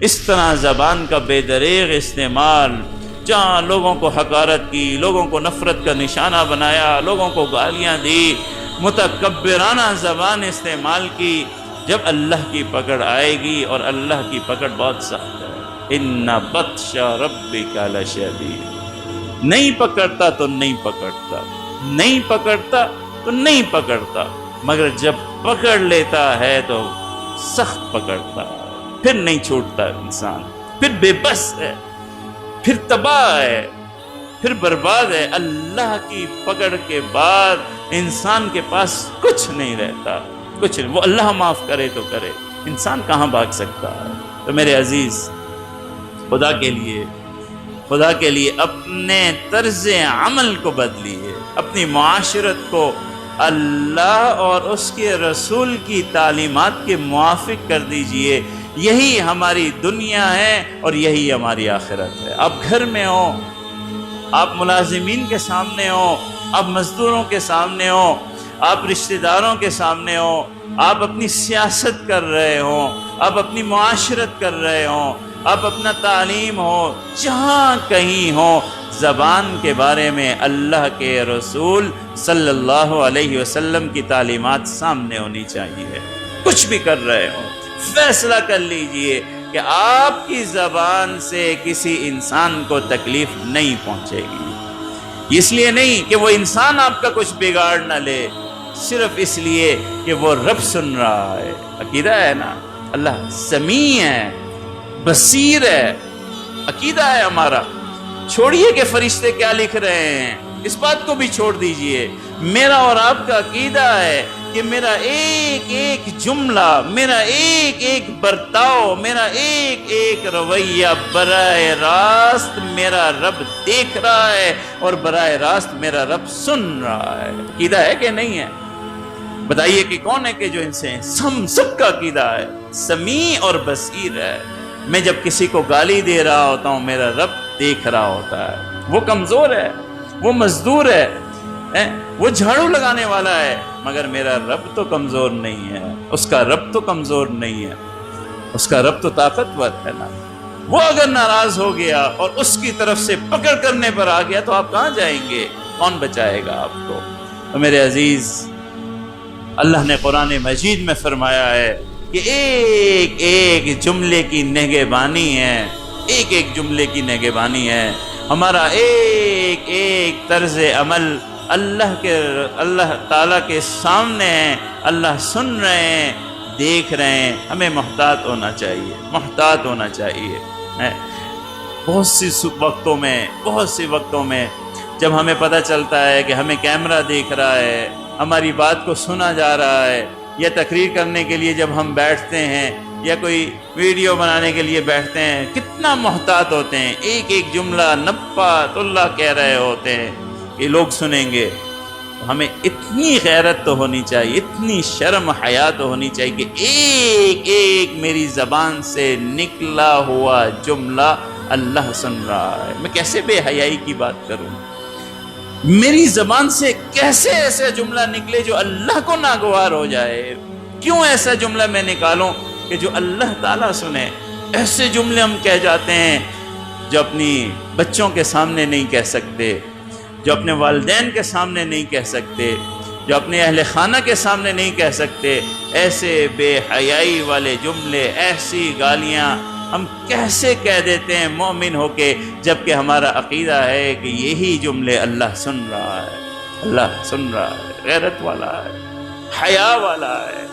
اس طرح زبان کا بے دریغ استعمال، جہاں لوگوں کو حقارت کی، لوگوں کو نفرت کا نشانہ بنایا، لوگوں کو گالیاں دی، متکبرانہ زبان استعمال کی، جب اللہ کی پکڑ آئے گی، اور اللہ کی پکڑ بہت سخت ہے، ان بطش ربک لشدید، نہیں پکڑتا تو نہیں پکڑتا، نہیں پکڑتا تو نہیں پکڑتا، مگر جب پکڑ لیتا ہے تو سخت پکڑتا ہے، پھر نہیں چھوٹتا انسان، پھر بے بس ہے، پھر تباہ ہے، پھر برباد ہے۔ اللہ کی پکڑ کے بعد انسان کے پاس کچھ نہیں رہتا، کچھ نہیں۔ وہ اللہ معاف کرے تو کرے، انسان کہاں بھاگ سکتا ہے؟ تو میرے عزیز، خدا کے لیے اپنے طرز عمل کو بدلیے، اپنی معاشرت کو اللہ اور اس کے رسول کی تعلیمات کے موافق کر دیجئے۔ یہی ہماری دنیا ہے اور یہی ہماری آخرت ہے۔ آپ گھر میں ہو، آپ ملازمین کے سامنے ہو، آپ مزدوروں کے سامنے ہو، آپ رشتہ داروں کے سامنے ہو، آپ اپنی سیاست کر رہے ہو، آپ اپنی معاشرت کر رہے ہو، آپ اپنا تعلیم ہو، جہاں کہیں ہو، زبان کے بارے میں اللہ کے رسول صلی اللہ علیہ وسلم کی تعلیمات سامنے ہونی چاہیے۔ کچھ بھی کر رہے ہو، فیصلہ کر لیجئے کہ آپ کی زبان سے کسی انسان کو تکلیف نہیں پہنچے گی، اس لیے نہیں کہ وہ انسان آپ کا کچھ بگاڑ نہ لے، صرف اس لیے کہ وہ رب سن رہا ہے۔ عقیدہ ہے نا، اللہ سمیع ہے، بصیر ہے، عقیدہ ہے ہمارا۔ چھوڑیے کہ فرشتے کیا لکھ رہے ہیں، اس بات کو بھی چھوڑ دیجئے۔ میرا اور آپ کا عقیدہ ہے کہ میرا ایک ایک جملہ، میرا ایک ایک برتاؤ، میرا ایک ایک رویہ براہ راست میرا رب دیکھ رہا ہے، اور براہ راست میرا رب سن رہا ہے۔ عقیدہ ہے کہ نہیں ہے؟ بتائیے کہ کون ہے کہ جو ان سے سب کا عقیدہ ہے، سمیع اور بصیر ہے۔ میں جب کسی کو گالی دے رہا ہوتا ہوں، میرا رب دیکھ رہا ہوتا ہے۔ وہ کمزور ہے، وہ مزدور ہے، وہ جھاڑو لگانے والا ہے، مگر میرا رب تو کمزور نہیں ہے، اس کا رب تو کمزور نہیں ہے، اس کا رب تو طاقتور ہے نا۔ وہ اگر ناراض ہو گیا اور اس کی طرف سے پکڑ کرنے پر آ گیا تو آپ کہاں جائیں گے؟ کون بچائے گا آپ کو؟ تو میرے عزیز، اللہ نے قرآن مجید میں فرمایا ہے کہ ایک ایک جملے کی نگہبانی ہے، ایک ایک جملے کی نگہبانی ہے۔ ہمارا ایک ایک طرز عمل اللہ تعالیٰ کے سامنے ہے، اللہ سن رہے ہیں، دیکھ رہے ہیں۔ ہمیں محتاط ہونا چاہیے۔ بہت سی وقتوں میں جب ہمیں پتہ چلتا ہے کہ ہمیں کیمرہ دیکھ رہا ہے، ہماری بات کو سنا جا رہا ہے، یا تقریر کرنے کے لیے جب ہم بیٹھتے ہیں یا کوئی ویڈیو بنانے کے لیے بیٹھتے ہیں، کتنا محتاط ہوتے ہیں۔ ایک ایک جملہ نبات اللہ کہہ رہے ہوتے ہیں کہ لوگ سنیں گے۔ ہمیں اتنی غیرت تو ہونی چاہیے، اتنی شرم حیا تو ہونی چاہیے کہ ایک ایک میری زبان سے نکلا ہوا جملہ اللہ سن رہا ہے۔ میں کیسے بے حیائی کی بات کروں؟ میری زبان سے کیسے ایسا جملہ نکلے جو اللہ کو ناگوار ہو جائے؟ کیوں ایسا جملہ میں نکالوں کہ جو اللہ تعالیٰ سنے؟ ایسے جملے ہم کہہ جاتے ہیں جو اپنی بچوں کے سامنے نہیں کہہ سکتے، جو اپنے والدین کے سامنے نہیں کہہ سکتے، جو اپنے اہل خانہ کے سامنے نہیں کہہ سکتے۔ ایسے بے حیائی والے جملے، ایسی گالیاں ہم کیسے کہہ دیتے ہیں مومن ہو کے، جبکہ ہمارا عقیدہ ہے کہ یہی جملے اللہ سن رہا ہے، اللہ سن رہا ہے، غیرت والا ہے، حیا والا ہے۔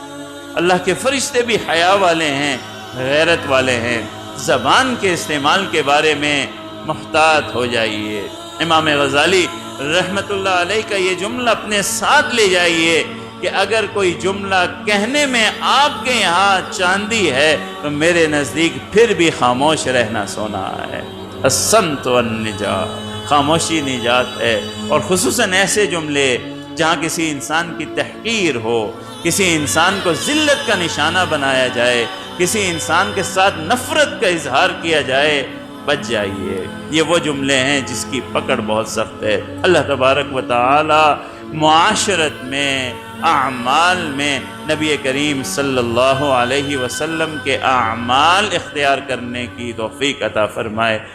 اللہ کے فرشتے بھی حیا والے ہیں، غیرت والے ہیں۔ زبان کے استعمال کے بارے میں محتاط ہو جائیے۔ امام غزالی رحمت اللہ علیہ کا یہ جملہ اپنے ساتھ لے جائیے کہ اگر کوئی جملہ کہنے میں آپ کے یہاں چاندی ہے تو میرے نزدیک پھر بھی خاموش رہنا سونا ہے۔ الصمت والنجات، خاموشی نجات ہے۔ اور خصوصاً ایسے جملے جہاں کسی انسان کی تحقیر ہو، کسی انسان کو ذلت کا نشانہ بنایا جائے، کسی انسان کے ساتھ نفرت کا اظہار کیا جائے، بچ جائیے۔ یہ وہ جملے ہیں جس کی پکڑ بہت سخت ہے۔ اللہ تبارک و تعالی معاشرت میں، اعمال میں نبی کریم صلی اللہ علیہ وسلم کے اعمال اختیار کرنے کی توفیق عطا فرمائے۔